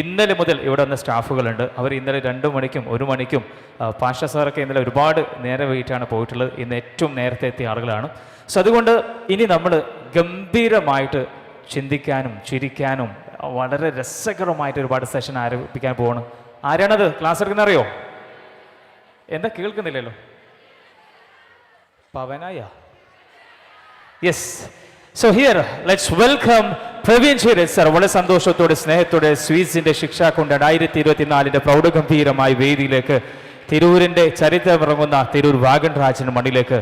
ഇന്നലെ മുതൽ ഇവിടെ വന്ന സ്റ്റാഫുകളുണ്ട്. അവർ ഇന്നലെ 2 മണിക്കും 1 മണിക്കും പാഷ സാറൊക്കെ ഇന്നലെ ഒരുപാട് നേരെ വൈകിട്ടാണ് പോയിട്ടുള്ളത്. ഇന്ന് ഏറ്റവും നേരത്തെ എത്തിയ ആളുകളാണ്. സോ അതുകൊണ്ട് ഇനി നമ്മൾ ഗംഭീരമായിട്ട് ചിന്തിക്കാനും ചിരിക്കാനും വളരെ രസകരമായിട്ട് ഒരുപാട് സെഷൻ ആരംഭിക്കാൻ പോവാണ്. ആരാണത് ക്ലാസ് എടുക്കുന്ന അറിയോ? എന്താ കേൾക്കുന്നില്ലല്ലോ? പവനായ? Yes. So here let's welcome Praveen Sharath sir. വളരെ സന്തോഷത്തോടെ സ്നേഹത്തോടെ സ്വീസിന്റെ ശിക്ഷാകുണ്ട് 2024 പ്രൗഢഗംഭീരമായ വേദിയിലേക്ക്, തിരൂരിന്റെ ചരിത്രമിറങ്ങുന്ന തിരൂർ വാഗൺ രാജിന്റെ മണ്ണിലേക്ക്,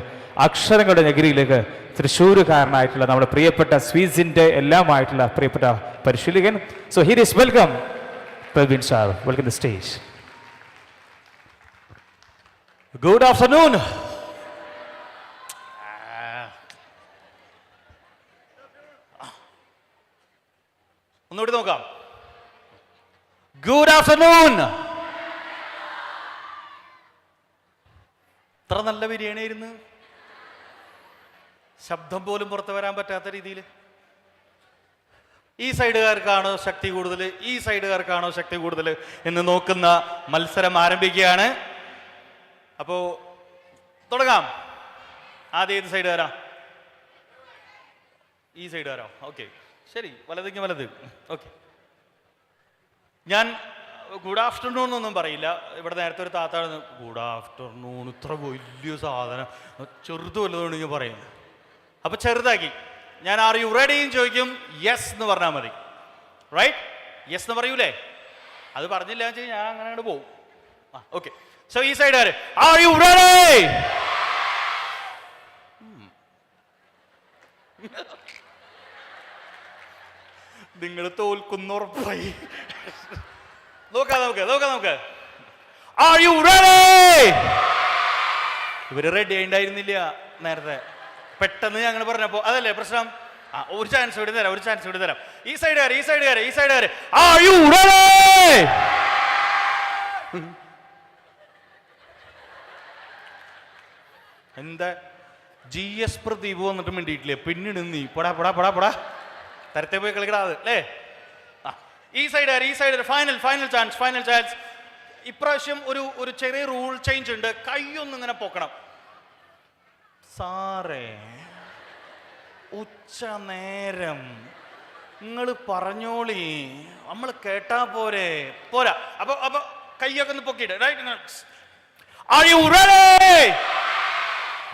അക്ഷരങ്ങളുടെ നഗരിയിലേക്ക്, തൃശ്ശൂരുകാരനായിട്ടുള്ള നമ്മുടെ പ്രിയപ്പെട്ട സ്വീസിന്റെ എല്ലാമായിട്ടുള്ള പ്രിയപ്പെട്ട പരിശീലകൻ. So here is welcome Praveen sir. Welcome the stage. Good afternoon. ഒന്നുകൂടി നോക്കാം. Good afternoon. ഇത്ര നല്ല ബിരിയാണി ആയിരുന്നു, ശബ്ദം പോലും പുറത്തു വരാൻ പറ്റാത്ത രീതിയിൽ. ഈ സൈഡുകാർക്കാണോ ശക്തി കൂടുതൽ, ഈ സൈഡുകാർക്കാണോ ശക്തി കൂടുതൽ എന്ന് നോക്കുന്ന മത്സരം ആരംഭിക്കുകയാണ്. അപ്പോ തുടങ്ങാം. ആദ്യം ഏത് സൈഡുകാരാ? ഈ സൈഡുകാരോ? ഓക്കെ, ശരി. വലതെങ്കിൽ വലത്. ഓക്കെ. ഞാൻ ഗുഡ് ആഫ്റ്റർനൂൺ എന്നൊന്നും പറയില്ല. ഇവിടെ നേരത്തെ ഒരു താത്താണ് ഗുഡ് ആഫ്റ്റർനൂൺ, ഇത്ര വലിയ സാധനം, ചെറുത് വല്ലതുകൊണ്ട് പറയും. അപ്പൊ ചെറുതാക്കി ഞാൻ ആർ യു റെഡി എന്ന് ചോദിക്കും, യെസ് എന്ന് പറഞ്ഞാൽ മതി. റൈറ്റ്? യെസ് എന്ന് പറയൂലേ? അത് പറഞ്ഞില്ല എന്ന് വെച്ചാൽ ഞാൻ അങ്ങനെ പോകും. ഓക്കെ. സോ ഈ സൈഡുകാര് ആർ യു റെഡി? നിങ്ങൾ തോൽക്കുന്നുറപ്പായി. നോക്കാം നമുക്ക്. Are you ready? ഇവര് റെഡി ആയിണ്ടായിരുന്നില്ല നേരത്തെ, പെട്ടെന്ന് ഞങ്ങൾ പറഞ്ഞപ്പോ. അതല്ലേ പ്രശ്നം? ഒരു ചാൻസ് കൂടി തരാം. ഈ സൈഡുകാര് ആർ യു റെഡി? എന്താ GS പ്രദീപ് വന്നിട്ട് മിണ്ടിയിട്ടില്ലേ? പിന്നീട് നീ പൊടാ തരത്തെ പോയി കളിക്കടാത് അല്ലേ? ഈ സൈഡ് ഫൈനൽ ചാൻസ്. ഇപ്രാവശ്യം ഒരു ചെറിയ റൂൾ ചേഞ്ച് ഉണ്ട്. കൈയൊന്നും ഇങ്ങനെ പൊക്കണം. സാറേ, ഉച്ച നേരം നിങ്ങൾ പറഞ്ഞോളി, നമ്മൾ കേട്ടാ പോരാ. അപ്പൊ കൈയൊക്കെ ഒന്ന് പൊക്കിയിട്ട്. Are you ready?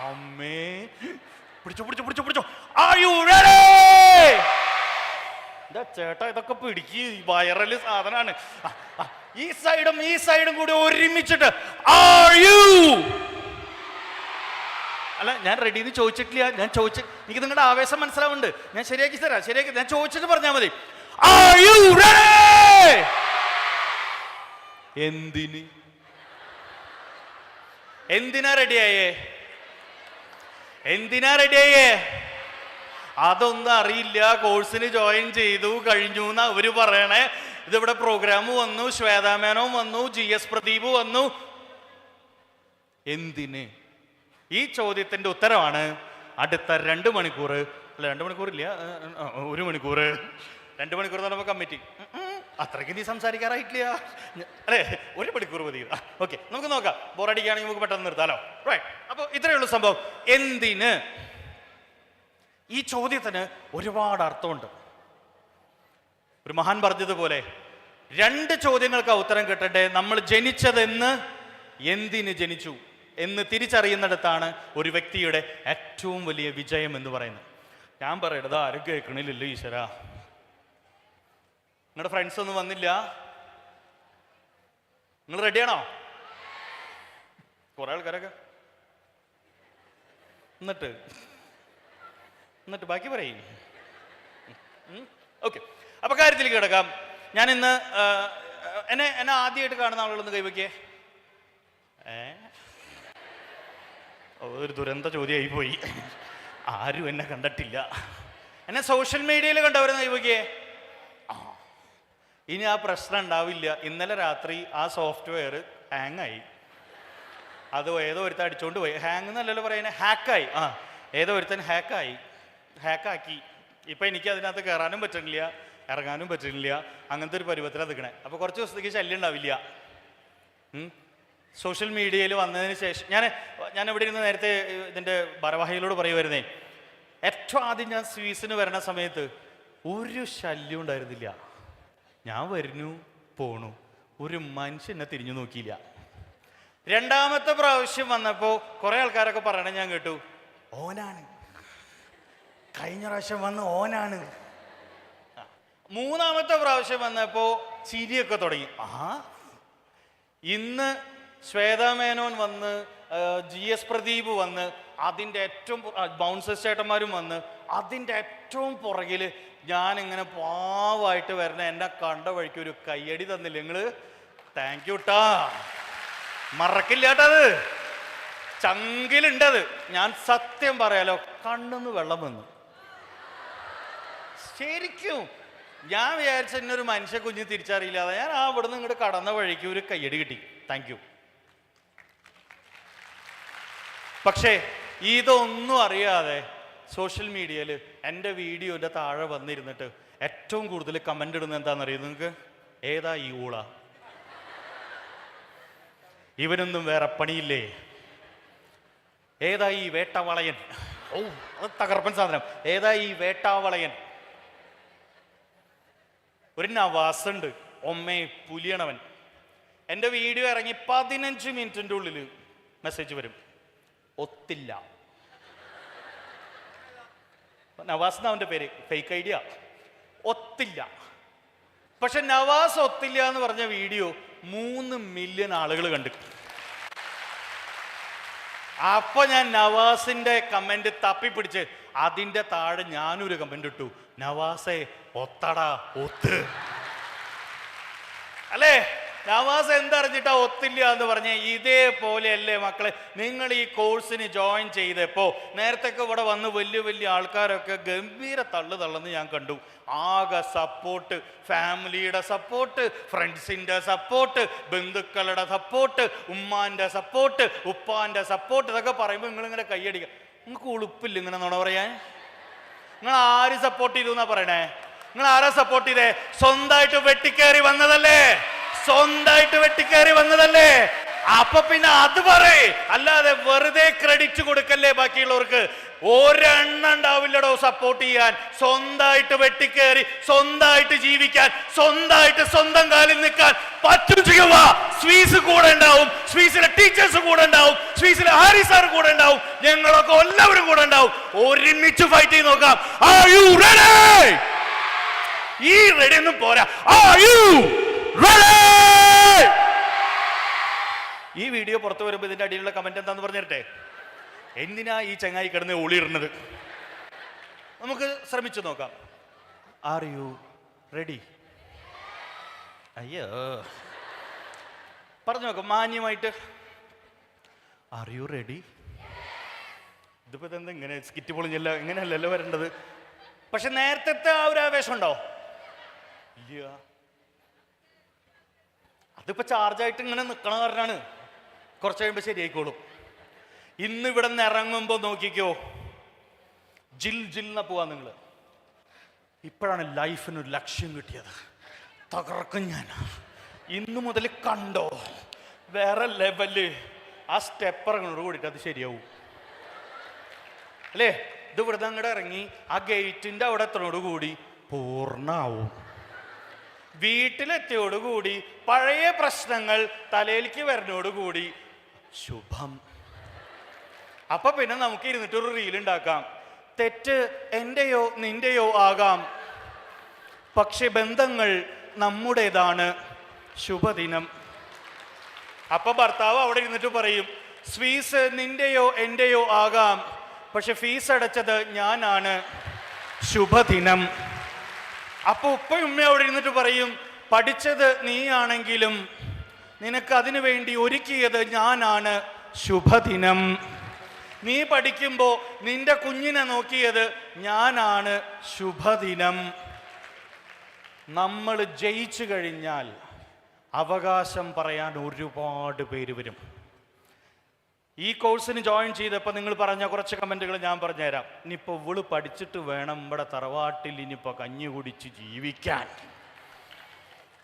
അമ്മേ, പിടിച്ചോ. Are you ready? ചേട്ടാ, ഇതൊക്കെ പിടിക്ക്, വൈറല് സാധനാണ്. ഈ സൈഡും കൂടി ഒരുമിച്ചിട്ട് ആർ യു? അല്ല, ഞാൻ റെഡി എന്ന് ചോദിച്ചിട്ടില്ല. എനിക്ക് നിങ്ങളുടെ ആവേശം മനസ്സിലാവുന്നുണ്ട്. ഞാൻ ശരിയാക്കി തരാം. ഞാൻ ചോദിച്ചിട്ട് പറഞ്ഞാൽ മതി. Are you ready? എന്തിനാ റെഡിയായേ? അതൊന്നും അറിയില്ല. കോഴ്സിന് ജോയിൻ ചെയ്തു കഴിഞ്ഞു എന്നാ അവര് പറയണേ. ഇതിവിടെ പ്രോഗ്രാം വന്നു, ശ്വേതാമേനോൻ വന്നു, GS പ്രദീപ് വന്നു. എന്തിന്? ഈ ചോദ്യത്തിന്റെ ഉത്തരമാണ് അടുത്ത 2 മണിക്കൂർ. അല്ല, 2 മണിക്കൂറില്ല, 1 മണിക്കൂർ. 2 മണിക്കൂർ എന്ന് പറയുമ്പോൾ കമ്മിറ്റി അത്രയ്ക്ക് നീ സംസാരിക്കാറായിട്ടില്ല അല്ലേ? 1 മണിക്കൂർ മതി. ഓക്കെ, നമുക്ക് നോക്കാം. ബോറടിക്കുകയാണെങ്കിൽ നമുക്ക് പെട്ടെന്ന് നിർത്താലോ. റൈറ്റ്. അപ്പോൾ ഇത്രയുള്ള സംഭവം. എന്തിന്? ഈ ചോദ്യത്തിന് ഒരുപാട് അർത്ഥമുണ്ട്. ഒരു മഹാൻ പറഞ്ഞതുപോലെ 2 ചോദ്യങ്ങൾക്ക് ഉത്തരം കിട്ടട്ടെ. നമ്മൾ ജനിച്ചതെന്ന്, എന്തിന് ജനിച്ചു എന്ന് തിരിച്ചറിയുന്നിടത്താണ് ഒരു വ്യക്തിയുടെ ഏറ്റവും വലിയ വിജയം എന്ന് പറയുന്നത്. ഞാൻ പറയണത് ആരും കേൾക്കണില്ലല്ലോ ഈശ്വര. നിങ്ങളുടെ ഫ്രണ്ട്സ് ഒന്നും വന്നില്ല? നിങ്ങൾ റെഡിയാണോ? കുറെ ആൾക്കാരൊക്കെ. എന്നിട്ട് ബാക്കി പറയും. ഓക്കെ, അപ്പൊ കാര്യത്തിലേക്ക് കിടക്കാം. ഞാൻ ഇന്ന് എന്നെ ആദ്യമായിട്ട് കാണുന്ന ആളുകളൊന്ന് കൈവയ്ക്കേ. ഒരു ദുരന്ത ചോദ്യമായി പോയി. ആരും എന്നെ കണ്ടിട്ടില്ല. എന്നെ സോഷ്യൽ മീഡിയയിൽ കണ്ടവരെന്ന് കൈവയ്ക്കേ. ഇനി ആ പ്രശ്നം ഉണ്ടാവില്ല. ഇന്നലെ രാത്രി ആ സോഫ്റ്റ്വെയർ ഹാങ്ങായി. അത് ഏതോ ഒരുത്തൻ അടിച്ചോണ്ട് പോയി. ഹാങ് എന്നല്ലല്ലോ പറയുന്നത്, ഹാക്കായി. ഏതോ ഒരുത്തൻ ഹാക്കാക്കി. ഇപ്പം എനിക്ക് അതിനകത്ത് കയറാനും പറ്റുന്നില്ല, ഇറങ്ങാനും പറ്റുന്നില്ല. അങ്ങനത്തെ ഒരു പരുവത്തിലാണ് നിൽക്കണേ. അപ്പോൾ കുറച്ച് ദിവസത്തേക്ക് ശല്യം ഉണ്ടാവില്ല. സോഷ്യൽ മീഡിയയിൽ വന്നതിന് ശേഷം ഞാൻ ഇവിടെ ഇരുന്ന് നേരത്തെ ഇതിൻ്റെ ഭാരവാഹികളോട് പറയുമായിരുന്നേ, ഏറ്റവും ആദ്യം ഞാൻ സ്വീസിന് വരണ സമയത്ത് ഒരു ശല്യം ഉണ്ടായിരുന്നില്ല. ഞാൻ വരുന്നു പോണു, ഒരു മനുഷ്യനെ തിരിഞ്ഞു നോക്കിയില്ല. രണ്ടാമത്തെ പ്രാവശ്യം വന്നപ്പോൾ കുറേ ആൾക്കാരൊക്കെ പറയണേ ഞാൻ കേട്ടു, ഓനാണ് കഴിഞ്ഞ പ്രാവശ്യം വന്ന് ഓനാണ്. മൂന്നാമത്തെ പ്രാവശ്യം വന്നപ്പോൾ ചിരിയൊക്കെ തുടങ്ങി. ഇന്ന് ശ്വേതാ മേനോൻ വന്ന്, GS പ്രദീപ് വന്ന്, അതിൻ്റെ ഏറ്റവും ബൗൺസേഴ്സ് ചേട്ടന്മാരും വന്ന്, അതിൻ്റെ ഏറ്റവും പുറകിൽ ഞാനിങ്ങനെ പാവായിട്ട് വരണ എന്നെ കണ്ട വഴിക്ക് ഒരു കയ്യടി തന്നില്ല നിങ്ങൾ? താങ്ക് യു ട്ടാ, മറക്കില്ല കേട്ടത്, ചങ്കിലുണ്ടത്. ഞാൻ സത്യം പറയാലോ, കണ്ണിന്ന് വെള്ളം വന്നു ശരിക്കും. ഞാൻ വിചാരിച്ച എന്നൊരു മനുഷ്യ കുഞ്ഞ് തിരിച്ചറിയില്ലാതെ ഞാൻ അവിടെ നിന്ന് ഇങ്ങോട്ട് കടന്ന വഴിക്ക് ഒരു കയ്യടി കിട്ടി. Thank you. പക്ഷേ ഇതൊന്നും അറിയാതെ സോഷ്യൽ മീഡിയയിൽ എൻ്റെ വീഡിയോൻ്റെ താഴെ വന്നിരുന്നിട്ട് ഏറ്റവും കൂടുതൽ കമൻ്റ് ഇടുന്നത് എന്താണെന്നറിയുന്നത് നിങ്ങൾക്ക്? ഏതാ ഈ ഊള, ഇവനൊന്നും വേറെ പണിയില്ലേ, ഏതാ ഈ വേട്ടവളയൻ, ഓ അത് തകർപ്പൻ സാധനം, ഏതാ ഈ വേട്ടാവളയൻ. ഒരു നവാസുണ്ട്, ഒമ്മേ പുലിയണവൻ. എൻ്റെ വീഡിയോ ഇറങ്ങി 15 മിനിറ്റിൻ്റെ ഉള്ളിൽ മെസ്സേജ് വരും, ഒത്തില്ല. നവാസ് എന്നാ അവൻ്റെ പേര്, ഫേക്ക് ഐഡിയ, ഒത്തില്ല. പക്ഷെ നവാസ് ഒത്തില്ല എന്ന് പറഞ്ഞ വീഡിയോ 3 മില്യൺ ആളുകൾ കണ്ടു. അപ്പൊ ഞാൻ നവാസിന്റെ കമന്റ് തപ്പിപ്പിടിച്ച് അതിന്റെ താഴെ ഞാനൊരു കമന്റ് ഇട്ടു, നവാസെ ഒത്തടാ ഒത്ത്. അല്ലേ, നവാസ് എന്തറിഞ്ഞിട്ടാ ഒത്തില്ല എന്ന് പറഞ്ഞ? ഇതേപോലെയല്ലേ മക്കളെ നിങ്ങൾ ഈ കോഴ്സിന് ജോയിൻ ചെയ്തപ്പോ നേരത്തൊക്കെ ഇവിടെ വന്ന് വലിയ വലിയ ആൾക്കാരൊക്കെ ഗംഭീര തള്ളുന്ന് ഞാൻ കണ്ടു. ആകെ സപ്പോർട്ട്, ഫാമിലിയുടെ സപ്പോർട്ട്, ഫ്രണ്ട്സിന്റെ സപ്പോർട്ട്, ബന്ധുക്കളുടെ സപ്പോർട്ട്, ഉമ്മാന്റെ സപ്പോർട്ട്, ഉപ്പാന്റെ സപ്പോർട്ട്. ഇതൊക്കെ പറയുമ്പോൾ നിങ്ങളിങ്ങനെ കൈയടിക്കുക. നിങ്ങൾക്ക് ഉളുപ്പില്ല ഇങ്ങനെ നുണ പറയാൻ? നിങ്ങൾ ആര് സപ്പോർട്ട് ചെയ്തു എന്നാ പറയണേ? നിങ്ങൾ ആരാ സപ്പോർട്ട് ചെയ്തേ? സ്വന്തമായിട്ട് വെട്ടിക്കേറി വന്നതല്ലേ, സ്വന്തമായിട്ട് വെട്ടിക്കേറി വന്നതല്ലേ. അപ്പൊ പിന്നെ അത് പറയേ, അല്ലാതെ വെറുതെ ക്രെഡിറ്റ് കൊടുക്കല്ലേ ബാക്കിയുള്ളവർക്ക്. ഒരെണ്ണം ഉണ്ടാവില്ലടോ സപ്പോർട്ട് ചെയ്യാൻ. സ്വന്തമായിട്ട് വെട്ടിക്കേറി, സ്വന്തമായിട്ട് ജീവിക്കാൻ, സ്വന്തമായിട്ട് സ്വന്തം കാലിൽ നിൽക്കാൻ പറ്റും ചെയ്യുക. സ്വീസ് കൂടെ ഉണ്ടാവും, സ്വീസിലെ ടീച്ചേഴ്സ് കൂടെ ഉണ്ടാവും, സ്വീസിലെ ഹാരി സാർ കൂടെ ഉണ്ടാവും, ഞങ്ങളൊക്കെ എല്ലാവരും കൂടെ ഉണ്ടാവും. ഒരുമിച്ച് ഫൈറ്റ് ചെയ്ത് നോക്കാം. Are you ready? ഈ റെഡി ഒന്നും പോരാ. Are you ready? ഈ വീഡിയോ പുറത്തു വരുമ്പോൾ ഇതിന്റെ അടിയിലുള്ള കമന്റ് എന്താന്ന് പറഞ്ഞിരട്ടെ? എന്തിനാ ഈ ചങ്ങായി കിടന്ന് ഒളിയിടുന്നത്? നമുക്ക് ശ്രമിച്ചു നോക്കാം. Are you ready? അയ്യോ, പറഞ്ഞു നോക്കാം മാന്യമായിട്ട്. Are you ready? ഇതിപ്പോ ഇതെന്താ ഇങ്ങനെ സ്കിറ്റ് പൊളിഞ്ഞല്ല, ഇങ്ങനെയല്ലല്ലോ വരേണ്ടത്. പക്ഷെ നേരത്തെ ആ ഒരു ആവേശം ഉണ്ടോ? ഇല്ല. അതിപ്പോ ചാർജായിട്ട് ഇങ്ങനെ നിൽക്കണ കാരനാണ്. കുറച്ച് കഴിയുമ്പോൾ ശരിയായിക്കോളും. ഇന്ന് ഇവിടെ നിന്ന് ഇറങ്ങുമ്പോൾ നോക്കിക്കോ, ജിൽ ജിൽന്ന പോവാ നിങ്ങൾ. ഇപ്പോഴാണ് ലൈഫിനൊരു ലക്ഷ്യം കിട്ടിയത്. തകർക്കും ഞാൻ. ഇന്നു മുതൽ കണ്ടോ, വേറെ ലെവല്. ആ സ്റ്റെപ്പ് ഇറങ്ങണോട് കൂടിയിട്ട് അത് ശരിയാവും അല്ലേ? ഇത് ഇവിടുന്ന് അങ്ങോട്ട് ഇറങ്ങി ആ ഗേറ്റിന്റെ അവിടെ എത്തണോടുകൂടി പൂർണ്ണാവും. വീട്ടിലെത്തിയോടുകൂടി പഴയ പ്രശ്നങ്ങൾ തലയിലേക്ക് വരുന്നോടുകൂടി ശുഭം. അപ്പൊ പിന്നെ നമുക്ക് ഇരുന്നിട്ടൊരു റീൽ ഉണ്ടാക്കാം. തെറ്റ് എന്റെയോ നിന്റെയോ ആകാം, പക്ഷെ ബന്ധങ്ങൾ നമ്മുടേതാണ്. ശുഭദിനം. അപ്പൊ ഭർത്താവ് അവിടെ ഇരുന്നിട്ട് പറയും, സ്വീസ് നിന്റെയോ എന്റെയോ ആകാം, പക്ഷെ ഫീസ് അടച്ചത് ഞാനാണ്. ശുഭദിനം. അപ്പൊ ഉപ്പയും ഉമ്മയും അവിടെ ഇരുന്നിട്ട് പറയും, പഠിച്ചത് നീയാണെങ്കിലും നിനക്ക് അതിനു വേണ്ടി ഒരുക്കിയത് ഞാനാണ്. ശുഭദിനം. നീ പഠിക്കുമ്പോ നിന്റെ കുഞ്ഞിനെ നോക്കിയത് ഞാനാണ്. ശുഭദിനം. നമ്മൾ ജയിച്ചു കഴിഞ്ഞാൽ അവകാശം പറയാൻ ഒരുപാട് പേര് വരും. ഈ കോഴ്സിന് ജോയിൻ ചെയ്തപ്പോൾ നിങ്ങൾ പറഞ്ഞ കുറച്ച് കമൻറ്റുകൾ ഞാൻ പറഞ്ഞുതരാം. ഇനിയിപ്പോൾ ഇവള് പഠിച്ചിട്ട് വേണം ഇവിടെ തറവാട്ടിൽ ഇനിയിപ്പോൾ കഞ്ഞി കുടിച്ച് ജീവിക്കാൻ,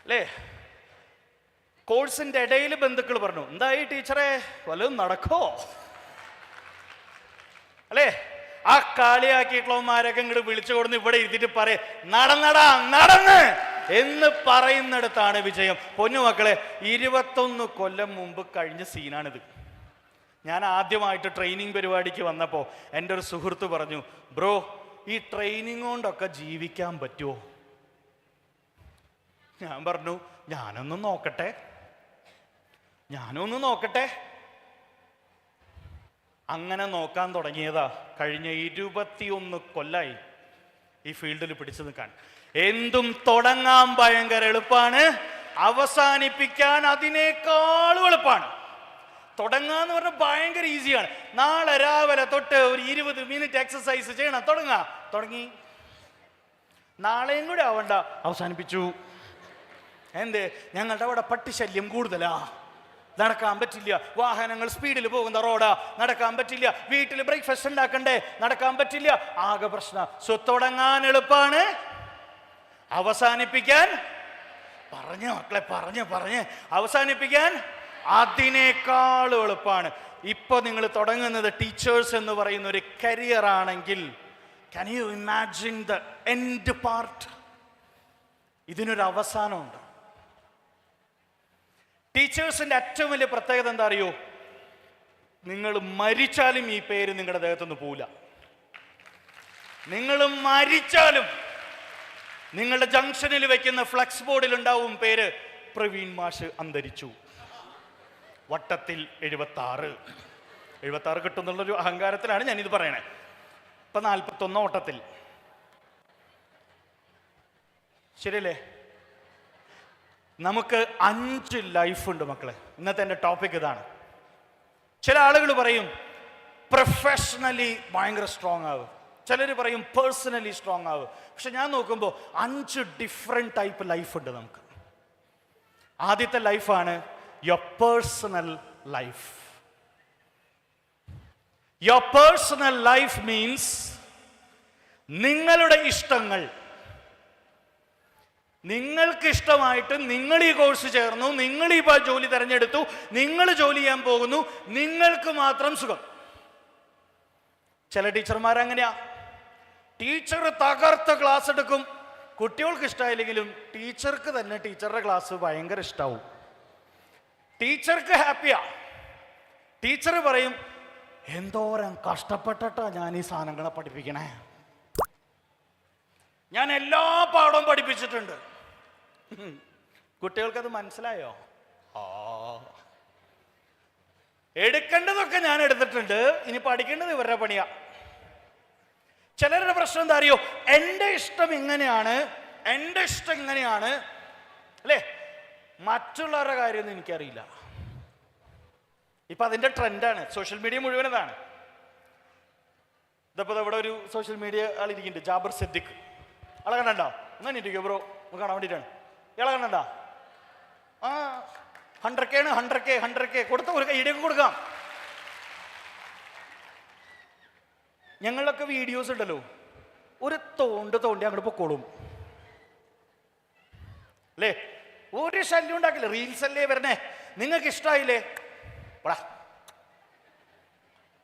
അല്ലേ? കോഴ്സിൻ്റെ ഇടയിൽ ബന്ധുക്കൾ പറഞ്ഞു, എന്തായി ടീച്ചറെ വല്ലതും നടക്കോ, അല്ലേ? ആ കാളിയാക്കിയിട്ടുള്ളവന്മാരൊക്കെ ഇങ്ങോട്ട് വിളിച്ചു കൊടുന്ന് ഇവിടെ ഇരുത്തിട്ട് പറയേ നടന്നടാ നടന്ന് എന്ന് പറയുന്നിടത്താണ് വിജയം. പൊന്നുമക്കളെ, 21 കൊല്ലം മുമ്പ് കഴിഞ്ഞ സീനാണിത്. ഞാൻ ആദ്യമായിട്ട് ട്രെയിനിങ് പരിപാടിക്ക് വന്നപ്പോൾ എൻ്റെ ഒരു സുഹൃത്ത് പറഞ്ഞു, ബ്രോ ഈ ട്രെയിനിങ് കൊണ്ടൊക്കെ ജീവിക്കാൻ പറ്റുമോ? ഞാൻ പറഞ്ഞു, ഞാനൊന്ന് നോക്കട്ടെ. അങ്ങനെ നോക്കാൻ തുടങ്ങിയതാ. കഴിഞ്ഞ 21 കൊല്ലായി ഈ ഫീൽഡിൽ പിടിച്ചു നിൽക്കാൻ. എന്തും തുടങ്ങാൻ ഭയങ്കര എളുപ്പമാണ്, അവസാനിപ്പിക്കാൻ അതിനേക്കാളും എളുപ്പമാണ്. തുടങ്ങാന്ന് പറഞ്ഞാൽ ഭയങ്കര ഈസിയാണ്. നാളെ രാവിലെ തൊട്ട് ഒരു 20 മിനിറ്റ് എക്സസൈസ് ചെയ്യണം, തുടങ്ങി. നാളെയും കൂടെ ആവണ്ട, അവസാനിപ്പിച്ചു. എന്തേ? ഞങ്ങളുടെ അവിടെ പട്ടിശല്യം കൂടുതലാ, നടക്കാൻ പറ്റില്ല. വാഹനങ്ങൾ സ്പീഡിൽ പോകുന്ന റോഡാ, നടക്കാൻ പറ്റില്ല. വീട്ടിൽ ബ്രേക്ക്ഫാസ്റ്റ് ഉണ്ടാക്കണ്ടേ, നടക്കാൻ പറ്റില്ല. ആകെ പ്രശ്നം. തുടങ്ങാൻ എളുപ്പമാണ്, അവസാനിപ്പിക്കാൻ പറഞ്ഞ് അവസാനിപ്പിക്കാൻ അതിനേക്കാൾ എളുപ്പമാണ്. ഇപ്പൊ നിങ്ങൾ തുടങ്ങുന്നത് ടീച്ചേഴ്സ് എന്ന് പറയുന്ന ഒരു കരിയർ ആണെങ്കിൽ, can you imagine the end part? ഇതിനൊരു അവസാനമുണ്ട്. ടീച്ചേഴ്സിന്റെ ഏറ്റവും വലിയ പ്രത്യേകത എന്താ അറിയോ? നിങ്ങൾ മരിച്ചാലും ഈ പേര് നിങ്ങളുടെ ദേഹത്തുനിന്ന് പോവില്ല. നിങ്ങൾ മരിച്ചാലും നിങ്ങളുടെ ജംഗ്ഷനിൽ വെക്കുന്ന ഫ്ലക്സ് ബോർഡിൽ ഉണ്ടാവും പേര്, പ്രവീൺ മാഷ് അന്തരിച്ചു, വട്ടത്തിൽ 76 കിട്ടുന്നുള്ളൊരു അഹങ്കാരത്തിലാണ് ഞാനിത് പറയണേ. ഇപ്പൊ 41 ഓട്ടത്തിൽ, ശരിയല്ലേ? നമുക്ക് 5 ലൈഫ് ഉണ്ട് മക്കളെ. ഇന്നത്തെ എൻ്റെ ടോപ്പിക് ഇതാണ്. ചില ആളുകൾ പറയും പ്രൊഫഷണലി ഭയങ്കര സ്ട്രോങ് ആവും, ചിലർ പറയും പേഴ്സണലി സ്ട്രോങ് ആവും. പക്ഷെ ഞാൻ നോക്കുമ്പോൾ 5 ഡിഫറെന്റ് ടൈപ്പ് ലൈഫ് ഉണ്ട് നമുക്ക്. ആദ്യത്തെ ലൈഫാണ് your personal life. Your personal life means നിങ്ങളുടെ ഇഷ്ടങ്ങൾ, നിങ്ങൾക്ക് ഇഷ്ടമായിട്ട് നിങ്ങൾ ഈ കോഴ്സ് ചേർന്നു, നിങ്ങൾ ഈ ജോലി തിരഞ്ഞെടുത്തു, നിങ്ങൾ ജോലി ചെയ്യാൻ പോകുന്നു, നിങ്ങൾക്ക് മാത്രം സുഖം. ചില ടീച്ചർമാരങ്ങനെയാ, ടീച്ചർ തകർത്ത് ക്ലാസ് എടുക്കും, കുട്ടികൾക്ക് ഇഷ്ടമായില്ലെങ്കിലും ടീച്ചർക്ക് തന്നെ ടീച്ചറുടെ ക്ലാസ് ഭയങ്കര ഇഷ്ടാവും. ടീച്ചർക്ക് ഹാപ്പിയാ. ടീച്ചർ പറയും, എന്തോരം കഷ്ടപ്പെട്ടിട്ടാ ഞാൻ ഈ സാധനങ്ങളെ പഠിപ്പിക്കണേ, ഞാൻ എല്ലാ പാഠവും പഠിപ്പിച്ചിട്ടുണ്ട്. കുട്ടികൾക്കത് മനസ്സിലായോ? എടുക്കേണ്ടതൊക്കെ ഞാൻ എടുത്തിട്ടുണ്ട്, ഇനി പഠിക്കേണ്ടത് ഇവരുടെ പണിയാ. ചിലരുടെ പ്രശ്നം എന്താ അറിയോ? എൻ്റെ ഇഷ്ടം ഇങ്ങനെയാണ്, അല്ലേ? മറ്റുള്ളവരുടെ കാര്യമൊന്നും എനിക്കറിയില്ല. ഇപ്പൊ അതിന്റെ ട്രെൻഡാണ്, സോഷ്യൽ മീഡിയ മുഴുവൻ അതാണ്. ഇതപ്പോ ഇവിടെ ഒരു സോഷ്യൽ മീഡിയ ആളിരിക്കുന്നുണ്ട്, ജാബർ സിദ്ദിഖ്. ആളെ കണ്ടോ? എന്നാ ഇരിക്കോ ബ്രോ, കാണാൻ വേണ്ടിയിട്ടാണ്. ഇയാളെ കണ്ടോ? 100K കൊടുത്ത ഒരു കൈയിടയൊക്കെ കൊടുക്കാം. ഞങ്ങളിലൊക്കെ വീഡിയോസ് ഉണ്ടല്ലോ, ഒരു തോണ്ടി അങ്ങോട്ട് പൊക്കോളും, അല്ലേ? ഒരു ശല്യം ഉണ്ടാക്കില്ല. റീൽസ് അല്ലേ വരണേ, നിങ്ങൾക്ക് ഇഷ്ടമായില്ലേ,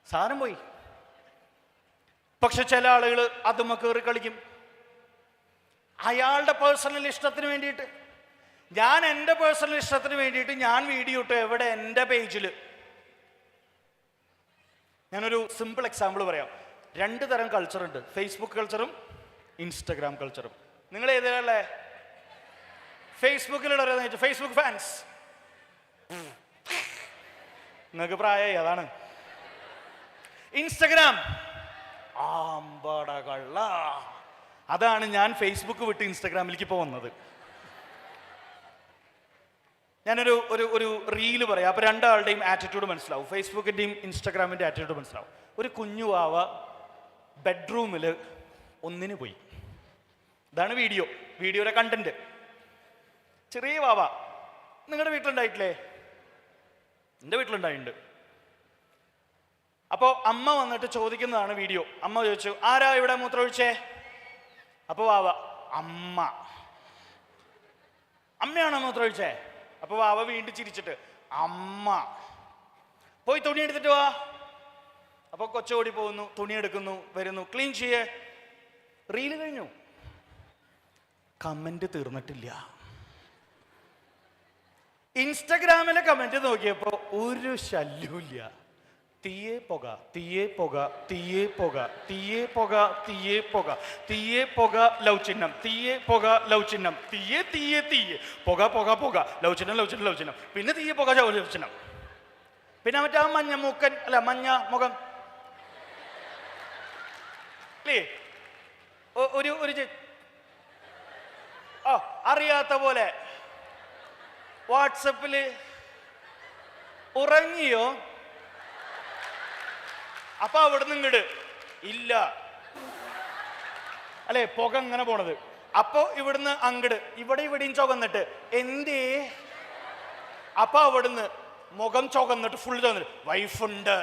സാധനം പോയി. പക്ഷെ ചില ആളുകൾ അതുമ്മ കയറി കളിക്കും, അയാളുടെ പേഴ്സണൽ ഇഷ്ടത്തിന് വേണ്ടിയിട്ട്. ഞാൻ എൻ്റെ പേഴ്സണൽ ഇഷ്ടത്തിന് വേണ്ടിയിട്ട് ഞാൻ വീഡിയോ ഇട്ടു എവിടെ? എൻ്റെ പേജിൽ. ഞാനൊരു സിമ്പിൾ എക്സാമ്പിൾ പറയാം. 2 തരം കൾച്ചറുണ്ട്, ഫേസ്ബുക്ക് കൾച്ചറും ഇൻസ്റ്റഗ്രാം കൾച്ചറും. നിങ്ങൾ ഏതിലല്ലേ? ഫേസ്ബുക്കിലുള്ള ഫേസ്ബുക്ക് ഫാൻസ്. നിങ്ങൾക്ക് പ്രായമായി, അതാണ്. ഇൻസ്റ്റഗ്രാം ആമ്പടകള്ള. അതാണ് ഞാൻ ഫേസ്ബുക്ക് വിട്ട് ഇൻസ്റ്റഗ്രാമിലേക്ക് ഇപ്പോൾ വന്നത്. ഞാനൊരു ഒരു റീല് പറയാം, അപ്പൊ 2 ആളുടെയും ആറ്റിറ്റ്യൂഡ് മനസ്സിലാവും, ഫേസ്ബുക്കിന്റെയും ഇൻസ്റ്റഗ്രാമിന്റെ ആറ്റിറ്റ്യൂഡ് മനസ്സിലാവും. ഒരു കുഞ്ഞു വാവ ബെഡ്റൂമിൽ ഒന്നിന് പോയി. ഇതാണ് വീഡിയോയുടെ കണ്ടന്റ്. ചെറിയ വാവ. നിങ്ങളുടെ വീട്ടിലുണ്ടായിട്ടില്ലേ? എൻ്റെ വീട്ടിലുണ്ടായിട്ടുണ്ട്. അപ്പോൾ അമ്മ വന്നിട്ട് ചോദിക്കുന്നതാണ് വീഡിയോ. അമ്മ ചോദിച്ചു, ആരാ ഇവിടെ മൂത്രമൊഴിച്ചേ? അപ്പോൾ വാവ, അമ്മ. അമ്മയാണോ മൂത്രമൊഴിച്ചേ? അപ്പോൾ വാവ വീണ്ടും ചിരിച്ചിട്ട്, അമ്മ. പോയി തുണി എടുത്തിട്ട് വാ. അപ്പോൾ കൊച്ചോടി പോകുന്നു, തുണി എടുക്കുന്നു, വരുന്നു, ക്ലീൻ ചെയ്യേ. റീല് കഴിഞ്ഞു. കമന്റ് തീർന്നിട്ടില്ല. ഇൻസ്റ്റഗ്രാമിലെ കമന്റ് നോക്കിയപ്പോ ഒരു ശല്യമില്ല. തീയേ പുക, തീയേ പുക, തീയേ പുക, തീയേ പുക, തീയേ പുക, തീയേ പുക, ലവ് ചിഹ്നം, തീയേ പുക, ലവ് ചിഹ്നം, തീയേ തീയേ തീയേ, പുക പുക പുക, ലവ് ചിഹ്നം, ലവ് ചിഹ്നം, ലവ് ചിഹ്നം, പിന്നെ തീയേ പുക, ലവ് ചിഹ്നം, പിന്നെ മറ്റേ ആ മഞ്ഞ മൂക്കൻ അല്ല മഞ്ഞ മുഖം അല്ലേ, ഒരു അറിയാത്ത പോലെ വാട്സപ്പില് ഉറങ്ങിയോ? അപ്പൊ അവിടുന്ന് ഇങ്ങട് ഇല്ല അല്ലെ, പുക ഇങ്ങനെ പോണത്. അപ്പൊ ഇവിടുന്ന് അങ്ങട്, ഇവിടെയും ചുവന്നിട്ട് എന്തേ? അപ്പൊ അവിടുന്ന് മുഖം ചുവന്നിട്ട് ഫുൾ ചുവന്നിട്ട് വൈഫുണ്ട്.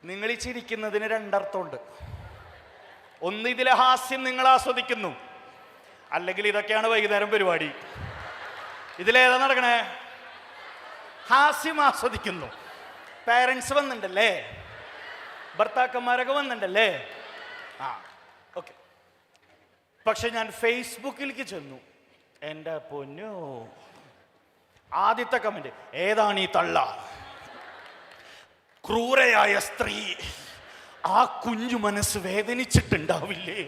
നിങ്ങൾ ഈ ചിരിക്കുന്നതിന് രണ്ടർത്ഥമുണ്ട്. ഒന്ന്, ഇതിലെ ഹാസ്യം നിങ്ങൾ ആസ്വദിക്കുന്നു, അല്ലെങ്കിൽ ഇതൊക്കെയാണ് വൈകുന്നേരം പരിപാടി. ഇതിലേതാ നടക്കണേ? ഹാസ്യം ആസ്വദിക്കുന്നു. പാരൻസ് വന്നിട്ടുണ്ടല്ലേ, ഭർത്താക്കന്മാരൊക്കെ വന്നിട്ടുണ്ടല്ലേ. ആ ഓക്കെ. പക്ഷെ ഞാൻ ഫേസ്ബുക്കിലേക്ക് ചെന്നു, എൻ്റെ പൊന്നു, ആദ്യത്തെ കമന്റ്, ഏതാണ് ഈ തള്ള? ക്രൂരയായ സ്ത്രീ. ആ കുഞ്ഞു മനസ്സ് വേദനിച്ചിട്ടുണ്ടാവില്ലേ?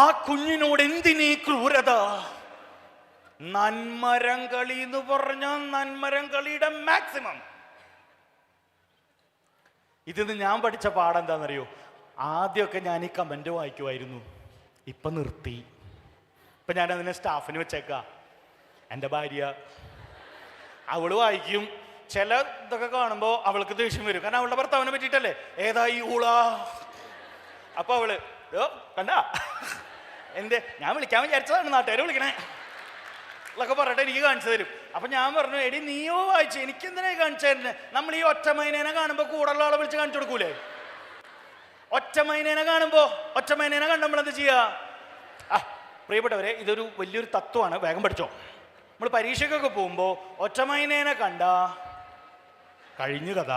ആ കുഞ്ഞിനോട് എന്തിനീ ക്രൂരത? നന്മരം കളി എന്ന് പറഞ്ഞ നന്മരം കളിയുടെ മാക്സിമം. ഇതിന്ന് ഞാൻ പഠിച്ച പാഠം എന്താണെന്നറിയോ? ആദ്യമൊക്കെ ഞാൻ ഈ കമന്റ് വായിക്കുമായിരുന്നു, ഇപ്പൊ നിർത്തി. ഇപ്പൊ ഞാൻ അതിനെ സ്റ്റാഫിന് വെച്ചേക്കാം. എൻ്റെ ഭാര്യ അവള് വായിക്കും. ചില ഇതൊക്കെ കാണുമ്പോൾ അവൾക്ക് ദേഷ്യം വരും, കാരണം അവളുടെ ഭർത്താവിനെ പറ്റിയിട്ടല്ലേ. ഏതാ ഈ ഊളാ? അപ്പൊ അവള് കണ്ട എന്തേ, ഞാൻ വിളിക്കാൻ വിചാരിച്ചതാണ്, നാട്ടുകാരെ വിളിക്കണേ എന്നൊക്കെ പറഞ്ഞിട്ട് എനിക്ക് കാണിച്ചു തരും. അപ്പൊ ഞാൻ പറഞ്ഞു, എടി നീയോ വായിച്ചു, എനിക്കെന്തിനാ കാണിച്ചു തരുന്നത്? നമ്മൾ ഈ ഒറ്റമൈനേനെ കാണുമ്പോൾ കൂടുള്ള ആളെ വിളിച്ച് കാണിച്ചു കൊടുക്കൂലേ? ഒറ്റമൈനേനെ കണ്ട് നമ്മൾ എന്ത് ചെയ്യാ? പ്രിയപ്പെട്ടവരെ, ഇതൊരു വലിയൊരു തത്വമാണ്, വേഗം പഠിച്ചോ. നമ്മൾ പരീക്ഷയ്ക്കൊക്കെ പോകുമ്പോൾ ഒറ്റമൈനേനെ കണ്ട കഴിഞ്ഞു കഥ.